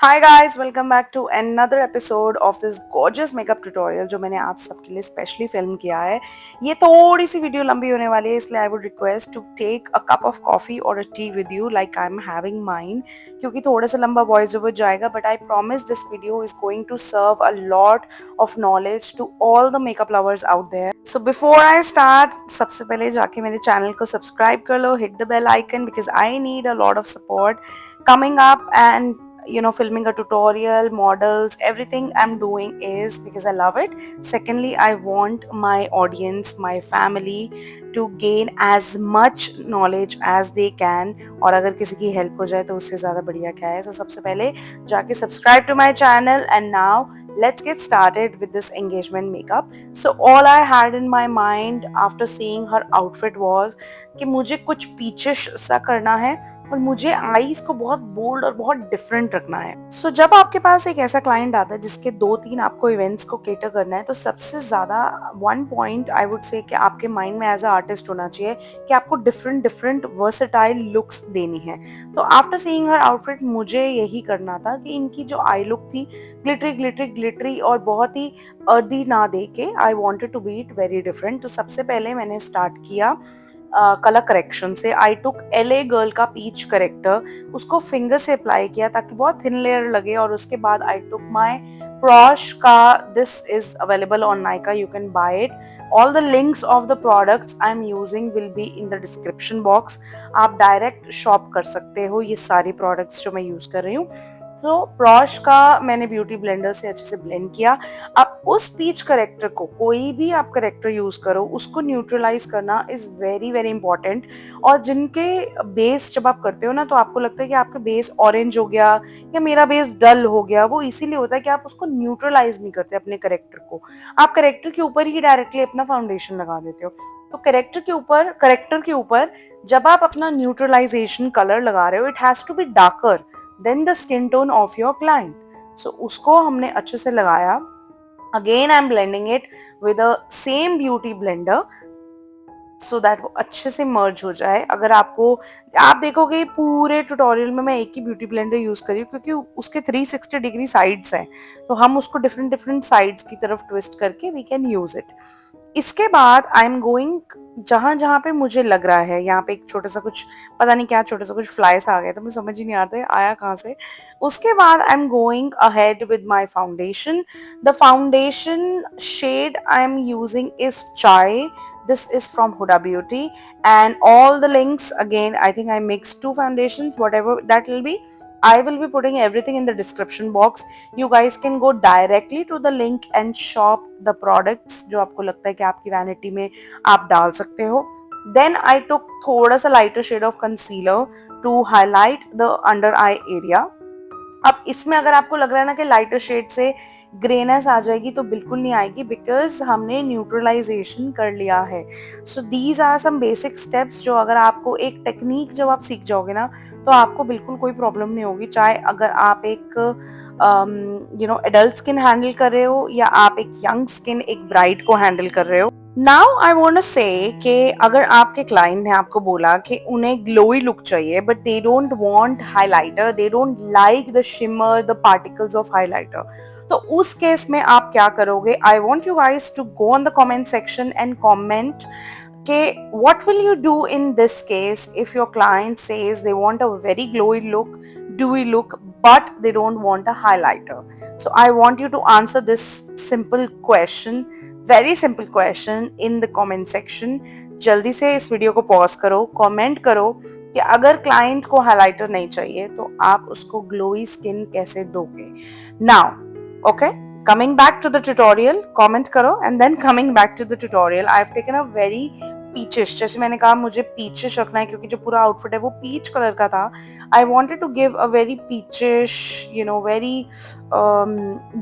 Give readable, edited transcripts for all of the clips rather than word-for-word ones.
Hi guys, welcome back to another episode of this gorgeous makeup tutorial जो मैंने आप सबके लिए स्पेशली फिल्म किया है। ये थोड़ी सी वीडियो लंबी होने वाली है, इसलिए I would request to take a cup of coffee और a tea with you like I am having mine, क्योंकि थोड़ा सा लंबा वॉइस ओवर जाएगा, but I promise this video is going to serve a lot of knowledge to all the makeup lovers out there. So before I start, सबसे पहले जाके मेरे channel को सब्सक्राइब कर लो, hit the bell icon because I need a lot of support coming up, and filming a tutorial, models, everything I'm doing is because I love it. Secondly, I want my audience, my family to gain as much knowledge as they can, और अगर किसी की help हो जाए तो उससे ज़्यादा बढ़िया क्या है। तो सबसे पहले जाके subscribe to my channel and now let's get started with this engagement makeup. So all I had in my mind after seeing her outfit was कि मुझे कुछ पीचिश सा करना है और मुझे आईज को बहुत बोल्ड और बहुत डिफरेंट रखना है। सो जब आपके पास एक ऐसा क्लाइंट आता है जिसके 2-3 आपको इवेंट्स को केटर करना है, तो सबसे ज्यादा one point I would say कि आपके माइंड में एज अ आर्टिस्ट होना चाहिए कि आपको डिफरेंट डिफरेंट वर्सेटाइल लुक्स देनी है। तो आफ्टर सीइंग हर आउटफिट मुझे यही करना था कि इनकी जो आई लुक थी ग्लिटरी ग्लिटरी ग्लिटरी और बहुत ही अर्दी ना दे के I wanted to be it very different. तो सबसे पहले मैंने स्टार्ट किया कलर करेक्शन से। आई टुक एलए गर्ल का पीच करेक्टर, उसको फिंगर से अप्लाई किया ताकि बहुत थिन लेयर लगे, और उसके बाद आई टुक माई प्रॉश का, this is available on Nykaa, you can buy it. All the links of the products I am using will be in the description box. आप डायरेक्ट शॉप कर सकते हो ये सारी प्रोडक्ट्स जो मैं यूज कर रही हूँ। तो प्रॉश का मैंने ब्यूटी ब्लेंडर से अच्छे से ब्लेंड किया। अब उस पीच करेक्टर को, कोई भी आप करेक्टर यूज करो, उसको न्यूट्रलाइज करना इज वेरी वेरी इंपॉर्टेंट। और जिनके बेस जब आप करते हो ना, तो आपको लगता है कि आपका बेस ऑरेंज हो गया या मेरा बेस डल हो गया, वो इसीलिए होता है कि आप उसको न्यूट्रलाइज नहीं करते अपने करेक्टर को। आप करेक्टर के ऊपर ही डायरेक्टली अपना फाउंडेशन लगा देते हो। तो करेक्टर के ऊपर जब आप अपना न्यूट्रलाइजेशन कलर लगा रहे हो, it has to be darker than the skin tone of your client. So उसको हमने अच्छे से लगाया। Again I am blending it with the same beauty blender so that वो अच्छे से मर्ज हो जाए। अगर आपको, आप देखोगे पूरे ट्यूटोरियल में मैं एक ही ब्यूटी ब्लेंडर यूज करी हूँ, क्योंकि उसके 360 डिग्री साइड्स हैं, तो हम उसको डिफरेंट डिफरेंट साइड्स की तरफ ट्विस्ट करके वी कैन यूज इट। इसके बाद आई एम गोइंग, जहां जहां पे मुझे लग रहा है यहाँ पे एक छोटा सा कुछ, पता नहीं क्या छोटा सा कुछ फ्लाइस आ गया, तो मुझे समझ ही नहीं आता है आया कहाँ से। उसके बाद I am going ahead with my foundation. The foundation shade I am using is chai. This is from Huda Beauty, and all the links, again I think I mixed two foundations, whatever that will be, I will be putting everything in the description box. You guys can go directly to the link and shop the products जो आपको लगता है कि आपकी vanity में आप डाल सकते हो। Then I took थोड़ा सा lighter shade of concealer to highlight the under eye area. अब इसमें अगर आपको लग रहा है ना कि लाइटर शेड से ग्रेनेस आ जाएगी, तो बिल्कुल नहीं आएगी, बिकॉज हमने न्यूट्रलाइजेशन कर लिया है। So these are some basic steps जो अगर आपको एक टेक्निक जब आप सीख जाओगे ना, तो आपको बिल्कुल कोई प्रॉब्लम नहीं होगी। चाहे अगर आप एक एडल्ट स्किन हैंडल कर रहे हो या आप एक यंग स्किन, एक ब्राइड को हैंडल कर रहे हो। नाउ आई वांट टू से कि अगर आपके क्लाइंट ने आपको बोला कि उन्हें ग्लोई लुक चाहिए, but they don't want highlighter, they don't like the shimmer, the particles of highlighter, तो उस केस में आप क्या करोगे? I want you guys to go on the comment section and comment के what will you do in this case if your client says they want a very glowy look, dewy look, but they don't want a highlighter. So I want you to answer this simple question, very simple question, in the comment section. जल्दी से इस video को pause करो, comment करो कि अगर client को highlighter नहीं चाहिए तो आप उसको ग्लोई स्किन कैसे दोगे। Now okay, coming back to the tutorial, comment करो and then coming back to the tutorial, I have taken a very peachish, जैसे मैंने कहा मुझे peachish रखना है क्योंकि जो पूरा आउटफिट है वो पीच कलर का था। I wanted to give a very peachish, very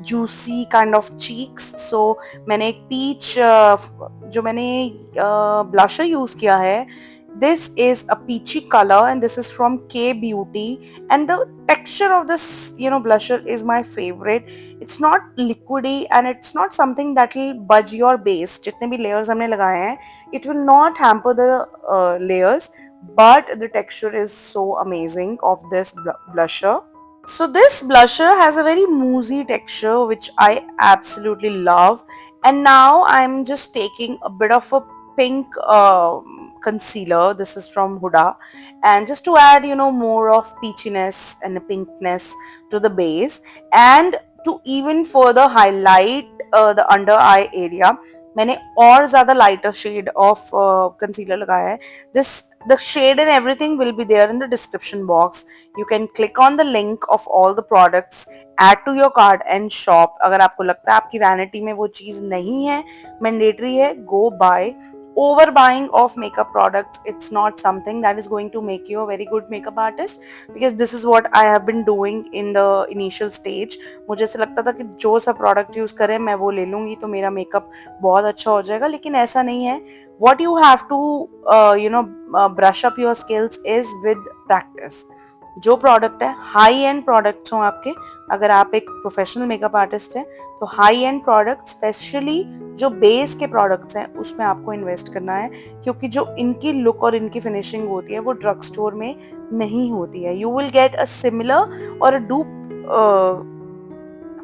juicy kind of cheeks. So मैंने एक peach जो मैंने blusher यूज किया है, this is a peachy color and this is from K Beauty, and the texture of this blusher is my favorite. It's not liquidy and it's not something that will budge your base. जितने भी layers हमने लगाए हैं, it will not hamper the layers, but the texture is so amazing of this blusher. So this blusher has a very moussey texture which I absolutely love. And now I'm just taking a bit of a pink concealer. This is from Huda, and just to add more of peachiness and pinkness to the base, and to even further highlight the under eye area, मैंने और ज़्यादा lighter shade of concealer लगाया है. This the shade and everything will be there in the description box. You can click on the link of all the products, add to your cart and shop. अगर आपको लगता है आपकी vanity में वो चीज़ नहीं है, मैंडेटरी है, go buy. Overbuying of makeup products, it's not something that is going to make you a very good makeup artist, because this is what I have been doing in the initial stage. मुझे ऐसा लगता था कि जो सा product use करें मैं वो ले लूँगी तो मेरा मेकअप बहुत अच्छा हो जाएगा, लेकिन ऐसा नहीं है. What you have to brush up your skills is with practice. जो प्रोडक्ट है, हाई एंड प्रोडक्ट्स हों आपके, अगर आप एक प्रोफेशनल मेकअप आर्टिस्ट हैं तो हाई एंड प्रोडक्ट, स्पेशली जो बेस के प्रोडक्ट्स हैं उसमें आपको इन्वेस्ट करना है, क्योंकि जो इनकी लुक और इनकी फिनिशिंग होती है वो ड्रग स्टोर में नहीं होती है. You will get a similar और अ डूप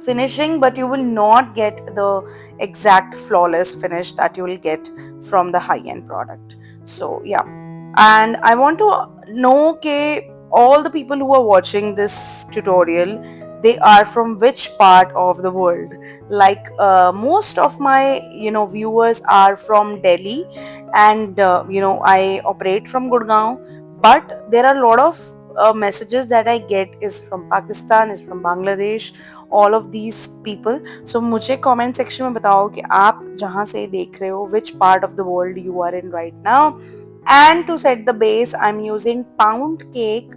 finishing, but you will not get the exact flawless finish that you will get from the high end product. So yeah, and I want to know ke all the people who are watching this tutorial, they are from which part of the world. Like most of my viewers are from Delhi, and I operate from Gurgaon, but there are a lot of messages that I get is from Pakistan, is from Bangladesh, all of these people. So मुझे comment section में बताओ कि आप जहाँ से देख रहे हो, which part of the world you are in right now. And to set the base, I'm using Pound Cake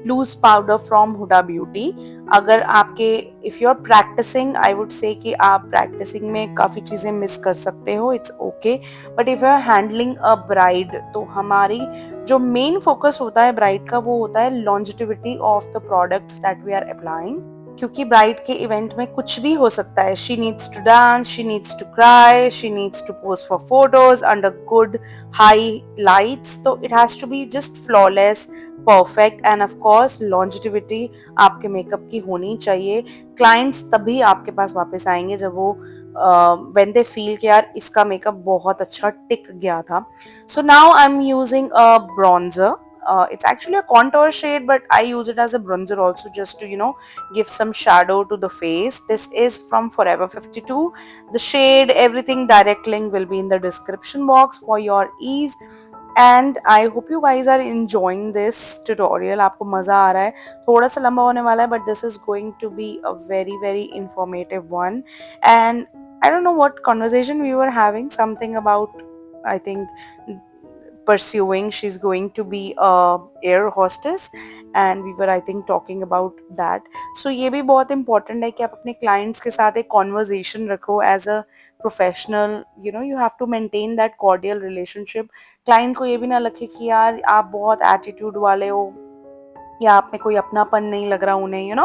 loose powder from Huda Beauty. अगर आपके if you're practicing, I would say कि आप practicing में काफ़ी चीज़ें miss कर सकते हो, it's okay. But if you're handling a bride, तो हमारी जो main focus होता है bride का वो होता है longevity of the products that we are applying. क्योंकि ब्राइड के इवेंट में कुछ भी हो सकता है. She needs to dance, she needs to cry, she needs to pose for photos under good high lights. तो it has to be just flawless, perfect, and of course longevity आपके makeup की होनी चाहिए. क्लाइंट्स तभी आपके पास वापस आएंगे जब वो व्हेन दे फील कि यार इसका मेकअप बहुत अच्छा टिक गया था. सो now I am using a bronzer. It's actually a contour shade, but I use it as a bronzer also, just to give some shadow to the face. This is from Forever 52. The shade, everything, direct link will be in the description box for your ease. And I hope you guys are enjoying this tutorial. आपको मज़ा आ रहा है. थोड़ा सा लंबा होने वाला है, but this is going to be a very very informative one. And I don't know what conversation we were having, something about, I think, pursuing, she's going to be a air hostess, and we were I think talking about that. So ये भी बहुत important है कि आप अपने clients के साथ एक conversation रखो as a professional. You have to maintain that cordial relationship. Client को ये भी ना लगे कि यार आप बहुत attitude वाले हो, या आप में कोई अपनापन नहीं लग रहा उन्हें,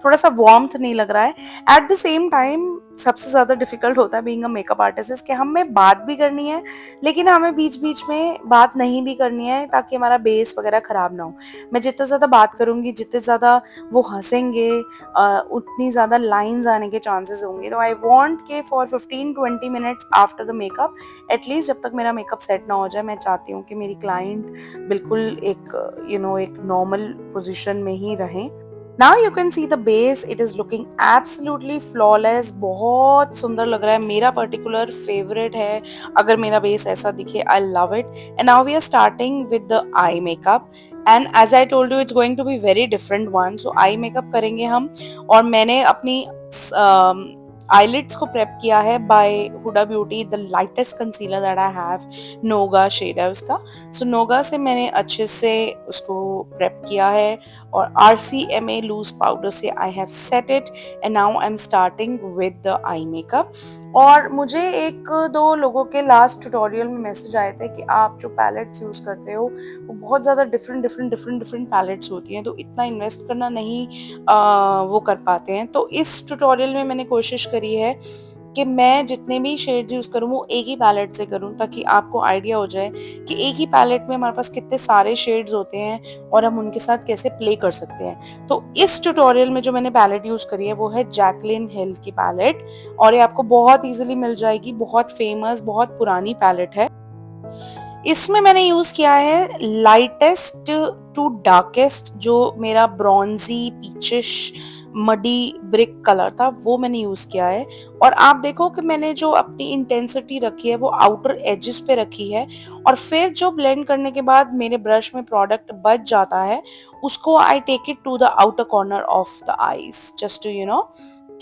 थोड़ा सा वार्मथ नहीं लग रहा है. एट द सेम टाइम सबसे ज़्यादा डिफिकल्ट होता है बीइंग अ मेकअप आर्टिस्ट कि हमें बात भी करनी है, लेकिन हमें बीच बीच में बात नहीं भी करनी है ताकि हमारा बेस वगैरह ख़राब ना हो. मैं जितना ज़्यादा बात करूँगी, जितने ज़्यादा वो हंसेंगे, उतनी ज़्यादा लाइन्स आने के चांसेस होंगे. तो आई वॉन्ट के for 15-20 minutes after the makeup, at least जब तक मेरा मेकअप सेट ना हो जाए, मैं चाहती हूँ कि मेरी क्लाइंट बिल्कुल एक नॉर्मल पोजीशन में ही रहें. Now you can see the base, it is looking absolutely flawless. बहुत सुंदर लग रहा है, मेरा पर्टिकुलर फेवरेट है अगर मेरा बेस ऐसा दिखे. I love it. And now we are starting with the eye makeup, and as I told you it's going to be very different one. So eye makeup करेंगे हम, और मैंने अपनी eyelids को प्रेप किया है by Huda Beauty. The lightest concealer that I have, nougat shade है उसका. सो नोगा से मैंने अच्छे से उसको प्रेप किया है, और RCMA लूज पाउडर से I have set it. And now I am starting with the eye makeup. और मुझे एक दो लोगों के लास्ट ट्यूटोरियल में मैसेज आए थे कि आप जो पैलेट्स यूज़ करते हो वो बहुत ज़्यादा डिफरेंट पैलेट्स होती हैं, तो इतना इन्वेस्ट करना नहीं वो कर पाते हैं. तो इस ट्यूटोरियल में मैंने कोशिश करी है कि मैं जितने भी शेड्स यूज़ करूँ वो एक ही पैलेट से करूँ, ताकि आपको आइडिया हो जाए कि एक ही पैलेट में हमारे पास कितने सारे शेड्स होते हैं और हम उनके साथ कैसे प्ले कर सकते हैं। तो इस ट्यूटोरियल में जो मैंने पैलेट यूज़ करी है वो है जैकलिन हिल की पैलेट, और ये आपको बहुत ईज़िली मिल जाएगी, बहुत फेमस, बहुत पुरानी पैलेट है। इसमें मैंने यूज़ किया है लाइटेस्ट टू डार्केस्ट, जो मेरा bronzy peachish muddy brick colour था वो मैंने यूज़ किया है। और आप देखो कि मैंने जो अपनी इंटेंसिटी रखी है वो आउटर एजेस पे रखी है, और फिर जो ब्लेंड करने के बाद मेरे ब्रश में प्रोडक्ट बच जाता है उसको I take it to the outer corner of the eyes just to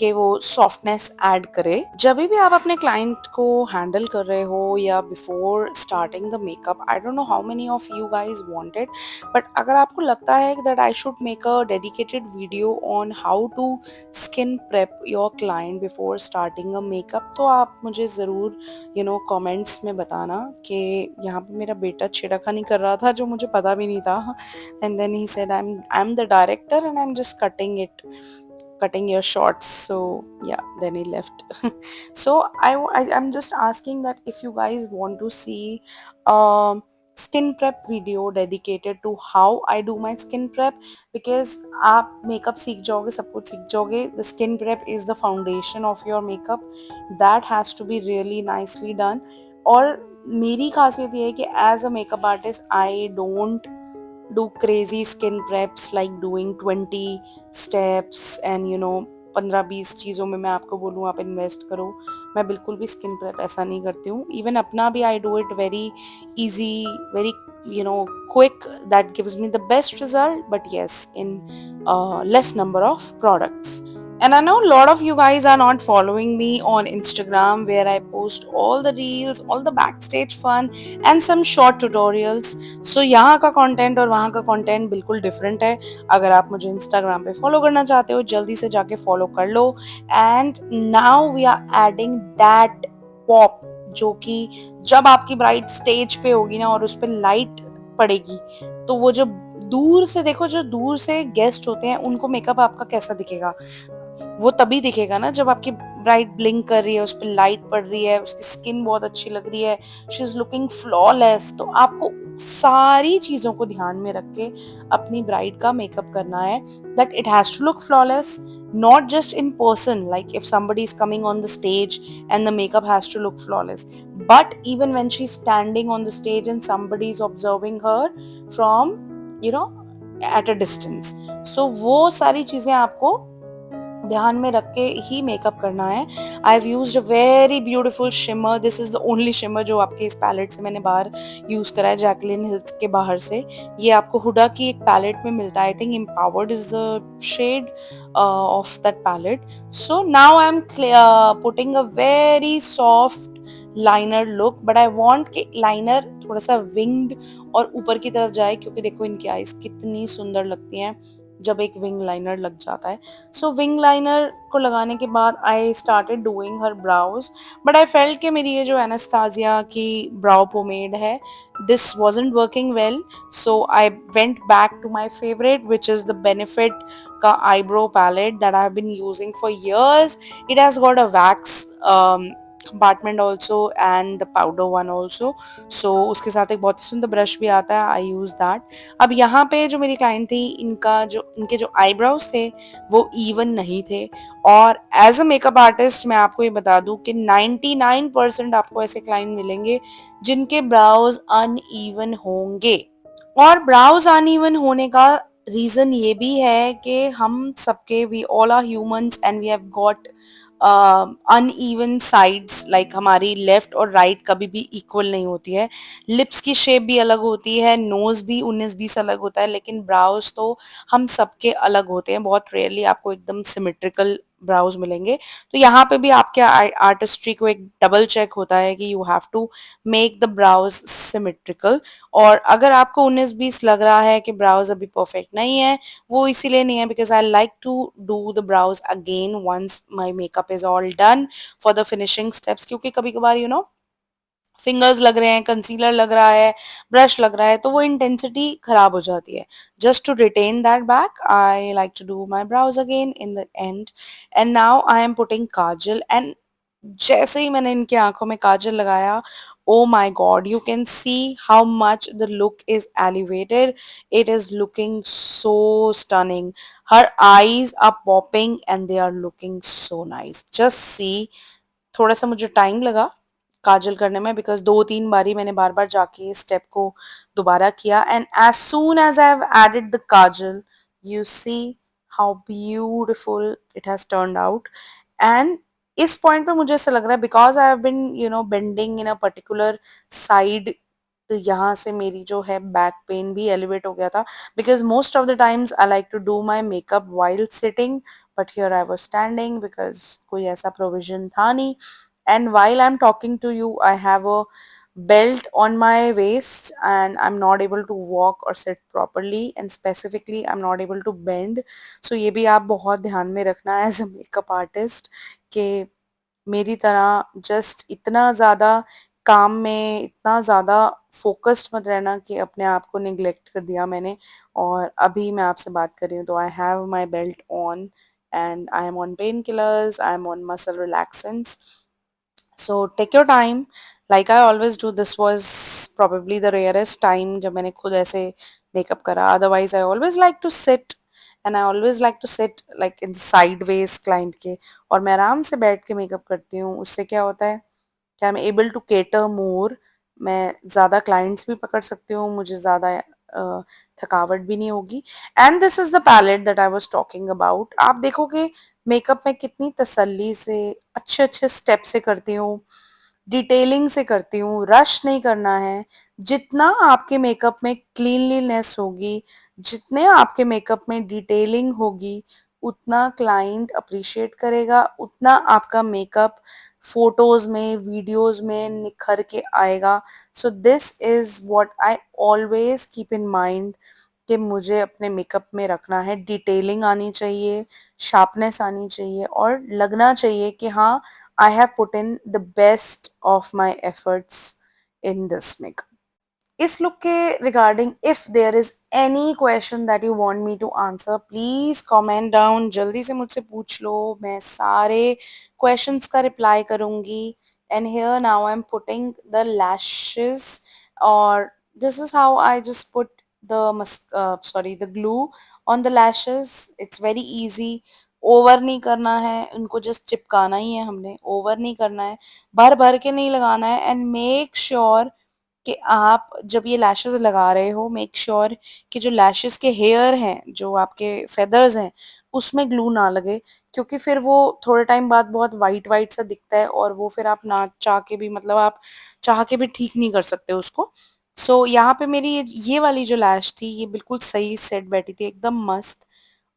कि वो सॉफ्टनेस ऐड करे। जब भी आप अपने क्लाइंट को हैंडल कर रहे हो या before starting the makeup, I don't know how many of you guys want it, but अगर आपको लगता है that I should make a dedicated video on how to skin prep your client before starting a makeup, तो आप मुझे ज़रूर comments में बताना। कि यहाँ पे मेरा बेटा छेड़खानी कर रहा था जो मुझे पता भी नहीं था, and then he said I am the director and I am just cutting your shorts. So yeah, then he left. So I'm just asking that if you guys want to see a skin prep video dedicated to how I do my skin prep, because आप makeup सीख जाओगे, सब कुछ सीख जाओगे, the skin prep is the foundation of your makeup, that has to be really nicely done. और मेरी खासियत ये है कि as a makeup artist I don't do crazy skin preps like doing 20 steps and 15-20 चीज़ों में मैं आपको बोलूँ आप इन्वेस्ट करो। मैं बिल्कुल भी स्किन प्रेप ऐसा नहीं करती हूँ। इवन अपना भी I do it very easy, very quick, that gives me the best result, but yes in less number of products. And I know a lot of you guys are not following me on Instagram, where I post all the reels, all the backstage fun and some short tutorials. So यहाँ का content और वहाँ का content बिल्कुल different है। अगर आप मुझे Instagram पे follow करना चाहते हो जल्दी से जाके follow कर लो। And now we are adding that pop, जो कि जब आपकी ब्राइड स्टेज पे होगी ना और उस पर लाइट पड़ेगी, तो वो जो दूर से देखो, जो दूर से गेस्ट होते हैं उनको मेकअप आपका कैसा दिखेगा, वो तभी दिखेगा ना जब आपकी ब्राइट ब्लिंक कर रही है, उस पर लाइट पड़ रही है, उसकी स्किन बहुत अच्छी लग रही है, शी इज लुकिंग फ्लॉलेस। तो आपको सारी चीजों को ध्यान में रख के अपनी ब्राइड का मेकअप करना है, that it has to look flawless, not just in person, like if somebody is coming on the stage and the makeup has to look flawless, but even when she's standing on the stage and somebody is observing her from you know at a distance. So वो सारी चीजें आपको ध्यान में रख के ही makeup करना है। I have used a very beautiful shimmer, this is the only shimmer जो आपके इस पैलेट से मैंने बाहर यूज करा है, जैकलिन हिल्स के बाहर से। ये आपको हुडा की एक पैलेट में मिलता है, I think empowered is the shade of that palette. So now I am putting a very soft liner look, but I want कि लाइनर थोड़ा सा विंग्ड और ऊपर की तरफ जाए, क्योंकि देखो इनकी आईज कितनी सुंदर लगती हैं जब एक विंग लाइनर लग जाता है। सो विंग लाइनर को लगाने के बाद I started doing her brows, but I felt कि मेरी ये जो एनास्तासिया की ब्राउ पोमेड है, this wasn't working well, so I went back to my favourite which is the Benefit का eyebrow palette that I have been using for years. It has got a wax compartment also and the powder one also. So उसके साथ एक बहुत ही सुंदर brush भी आता है, आई use that. अब यहाँ पे जो मेरी क्लाइंट थी, इनके जो आईब्रोज थे वो इवन नहीं थे, और एज अ मेकअप आर्टिस्ट मैं आपको ये बता दूं कि 99% आपको ऐसे क्लाइंट मिलेंगे जिनके ब्राउज अनइवन होंगे। और ब्राउज अनइवन होने का रीजन ये भी है कि हम सबके, we all are humans and we have got uneven sides, like हमारी लेफ्ट और राइट कभी भी इक्वल नहीं होती है। लिप्स की शेप भी अलग होती है, नोज भी 19-20 अलग होता है, लेकिन ब्राउज तो हम सबके अलग होते हैं। बहुत रेयरली आपको एकदम सिमेट्रिकल ब्राउज मिलेंगे। तो यहाँ पे भी आपके आर्टिस्ट्री को एक डबल चेक होता है कि you have to make the brows symmetrical. और अगर आपको 19-20 लग रहा है कि ब्राउज अभी परफेक्ट नहीं है, वो इसीलिए नहीं है because I like to do the brows again once my makeup is all done for the finishing steps, क्योंकि कभी कभार फिंगर्स लग रहे हैं, कंसीलर लग रहा है, ब्रश लग रहा है, तो वो इंटेंसिटी खराब हो जाती है। Just to retain that back I like to do my brows again in the end. And now I am putting kajal, and जैसे ही मैंने इनकी आंखों में काजल लगाया, oh my god, you can see how much the look is elevated. It is looking so stunning. Her eyes are popping and they are looking so nice. Just see. थोड़ा सा मुझे टाइम लगा काजल करने में, बिकॉज 2-3 बारी मैंने बार बार जाके इस स्टेप को दोबारा किया. And as soon as I have added the kajal, you see how beautiful it has turned out. And इस पॉइंट पे मुझे ऐसा लग रहा है, because I have been bending in a particular side, तो यहाँ से मेरी जो है बैक पेन भी एलिवेट हो गया था. Because most of the times I like to do my makeup while sitting, but here I was standing because कोई ऐसा प्रोविजन था नहीं. And while I'm talking to you, I have a belt on my waist and I'm not able to walk or sit properly, and specifically I'm not able to bend. So ये भी आप बहुत ध्यान में रखना as a makeup artist, कि मेरी तरह जस्ट इतना ज़्यादा काम में, इतना ज़्यादा फोकस्ड मत रहना कि अपने आप को निगलेक्ट कर दिया मैंने. और अभी मैं आपसे बात कर रही हूँ तो I have my belt on and I M on pain killers, I am on muscle relaxants. So take your time. Like I always do, this was probably the rarest time जब मैंने खुद ऐसे मेकअप करा. Otherwise, I always like to sit, and I always like to sit like in sideways client के, और मैं आराम से बैठ के मेकअप करती हूँ. उससे क्या होता है कि I am able to cater more. मैं ज़्यादा क्लाइंट्स भी पकड़ सकती हूँ, मुझे ज़्यादा थकावट भी नहीं होगी. And this is the palette that I was talking about. आप देखोगे मेकअप में कितनी तसल्ली से, अच्छे अच्छे स्टेप से करती हूँ, डिटेलिंग से करती हूँ, रश नहीं करना है. जितना आपके मेकअप में क्लीनलीनेस होगी, जितने आपके मेकअप में डिटेलिंग होगी, उतना क्लाइंट अप्रिशिएट करेगा, उतना आपका मेकअप फोटोज में, वीडियोज में निखर के आएगा. So this is what I always keep in mind, कि मुझे अपने मेकअप में रखना है. डिटेलिंग आनी चाहिए, शार्पनेस आनी चाहिए, और लगना चाहिए कि हाँ, I have put in the best of my efforts in this makeup. इस लुक के regarding if there is any question that you want me to answer, please comment down. जल्दी से मुझसे पूछ लो, मैं सारे क्वेश्चंस का रिप्लाई करूंगी. And here now I am putting the lashes, और this is how I just put the glue on the lashes. It's very easy. Over नहीं करना है, उनको जस्ट चिपकाना ही है हमने, ओवर नहीं करना है, भर भर के नहीं लगाना है. एंड मेक श्योर कि आप जब ये लैशेस लगा रहे हो, मेक श्योर कि जो लैशेस के हेयर हैं, जो आपके फेदर्स हैं, उसमें ग्लू ना लगे, क्योंकि फिर वो थोड़े टाइम बाद बहुत वाइट वाइट सा दिखता है, और वो फिर आप ना चाह के भी, मतलब आप चाह के भी ठीक नहीं कर सकते उसको. सो यहाँ पे मेरी ये वाली जो लैश थी, ये बिल्कुल सही सेट बैठी थी, एकदम मस्त.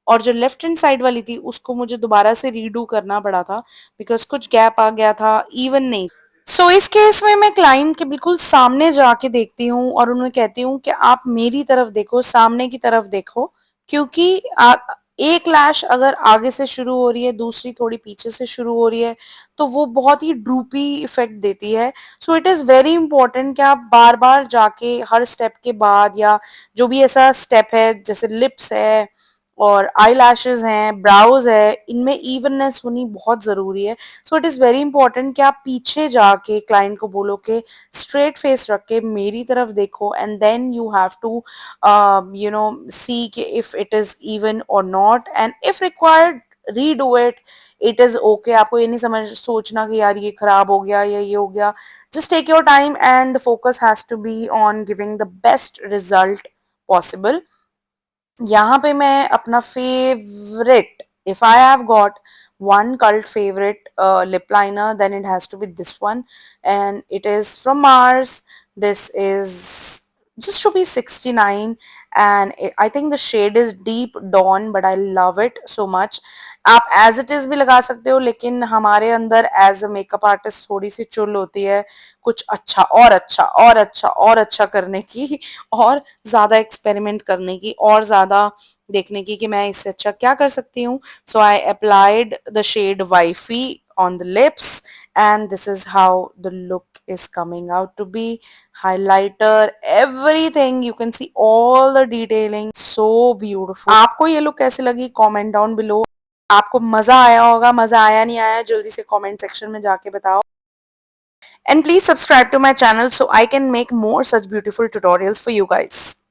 और जो लेफ्ट हैंड साइड वाली थी, उसको मुझे दोबारा से रीडू करना पड़ा था, बिकॉज कुछ गैप आ गया था, इवन नहीं. सो इस केस में मैं क्लाइंट के बिल्कुल सामने जाके देखती हूँ और उन्हें कहती हूँ कि आप मेरी तरफ देखो, सामने की तरफ देखो, क्योंकि एक लैश अगर आगे से शुरू हो रही है, दूसरी थोड़ी पीछे से शुरू हो रही है, तो वो बहुत ही ड्रूपी इफेक्ट देती है. So it is very important कि आप बार बार जाके हर स्टेप के बाद, या जो भी ऐसा स्टेप है, जैसे लिप्स है और आई लैशेज हैं, ब्राउज है, इनमें इवननेस होनी बहुत ज़रूरी है. So it is very important कि आप पीछे जाके क्लाइंट को बोलो कि स्ट्रेट फेस रख के मेरी तरफ देखो, and then you have to see कि इफ इट इज़ इवन और not, and if required redo it. It is okay. आपको ये नहीं सोचना कि यार ये खराब हो गया या ये हो गया. Just take your time and focus has to be on giving the best result possible. यहाँ पे मैं अपना favourite, if I have got one cult favorite lip liner, then it has to be this one, and it is from Mars. This is just to be 69, and I think the shade is deep dawn, but I love it so much. आप as it is भी लगा सकते हो, लेकिन हमारे अंदर as a makeup artist थोड़ी सी चुल होती है कुछ अच्छा और अच्छा और अच्छा और अच्छा करने की, और ज़्यादा एक्सपेरिमेंट करने की, और ज़्यादा देखने की कि मैं इससे अच्छा क्या कर सकती हूँ. So I applied the shade wifey on the lips, and this is how the look is coming out to be. Highlighter, everything, you can see all the detailing, so beautiful. आपको ये look कैसी लगी? Comment down below. आपको मजा आया होगा, मजा आया नहीं आया जल्दी से कमेंट सेक्शन में जाके बताओ। And please subscribe to my channel so I can make more such beautiful tutorials for you guys.